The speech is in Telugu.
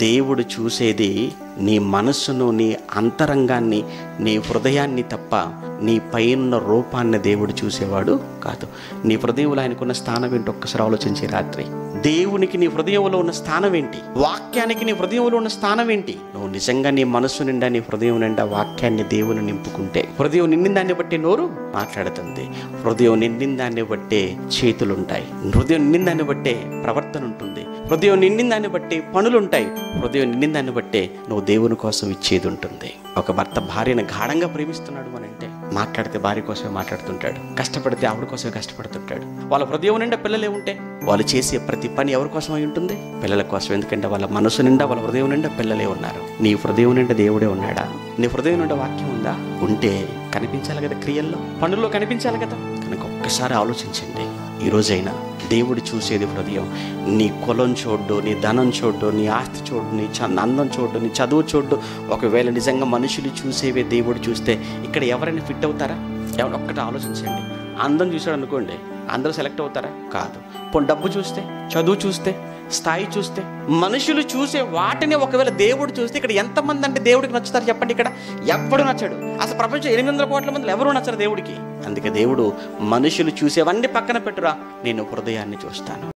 దేవుడు చూసేది నీ మనస్సును, నీ అంతరంగాన్ని, నీ హృదయాన్ని తప్ప నీ పైన రూపాన్ని దేవుడు చూసేవాడు కాదు. నీ హృదయంలో ఆయనకున్న స్థానం ఏంటి ఒక్కసారి ఆలోచించి రాత్రి. దేవునికి నీ హృదయంలో ఉన్న స్థానం ఏంటి? వాక్యానికి నీ హృదయంలో ఉన్న స్థానం ఏంటి? నువ్వు నిజంగా నీ మనస్సు నిండా, నీ హృదయం నిండా వాక్యాన్ని దేవుని నింపుకుంటే, హృదయం నిండిన దాన్ని బట్టి నోరు మాట్లాడుతుంది, హృదయం నిండిన దాన్ని బట్టే చేతులుంటాయి, హృదయం నిండిన దాన్ని బట్టే ప్రవర్తన ఉంటుంది, హృదయం నిండిన దాన్ని బట్టి పనులుంటాయి, హృదయం నిండిన దాన్ని బట్టే నువ్వు దేవుని కోసం ఇచ్చేది ఉంటుంది. ఒక భర్త భార్యను గాఢంగా ప్రేమిస్తున్నాడు అని అంటే మాట్లాడితే భార్య కోసమే మాట్లాడుతుంటాడు, కష్టపడితే ఆవిడ కోసమే కష్టపడుతుంటాడు. వాళ్ళ హృదయం నిండా పిల్లలే ఉంటే వాళ్ళు చేసే ప్రతి పని ఎవరి కోసం అయి ఉంటుంది? పిల్లల కోసం. ఎందుకంటే వాళ్ళ మనసు నిండా, వాళ్ళ హృదయం నిండా పిల్లలే ఉన్నారు. నీ హృదయం నిండా దేవుడే ఉన్నాడా? నీ హృదయం నిండా వాక్యం ఉందా? ఉంటే కనిపించాలి కదా, క్రియల్లో, పనుల్లో కనిపించాలి కదా. కనుక ఒక్కసారి ఆలోచించండి. ఈ రోజైనా దేవుడు చూసేది హృదయం. నీ కులం చూడ్డు, నీ ధనం చూడ్డు, నీ ఆస్తి చూడ్డు, నీ అందం చూడ్డు, నీ చదువు చూడ్డు. ఒకవేళ నిజంగా మనుషులు చూసేవే దేవుడు చూస్తే ఇక్కడ ఎవరైనా ఫిట్ అవుతారా? ఒక్కటి ఆలోచించండి. అందం చూసాడు అనుకోండి, అందరూ సెలెక్ట్ అవుతారా? కాదు. పోనీ డబ్బు చూస్తే, చదువు చూస్తే, స్థాయి చూస్తే, మనుషులు చూసే వాటిని ఒకవేళ దేవుడు చూస్తే ఇక్కడ ఎంతమంది అంటే దేవుడికి నచ్చుతారు చెప్పండి? ఇక్కడ ఎవ్వడు నచ్చాడు. అసలు ప్రపంచం 800 కోట్ల మందిలో ఎవరు నచ్చరు దేవుడికి. అందుకే దేవుడు మనుషులు చూసేవన్నీ పక్కన పెట్టురా, నేను హృదయాన్ని చూస్తాను.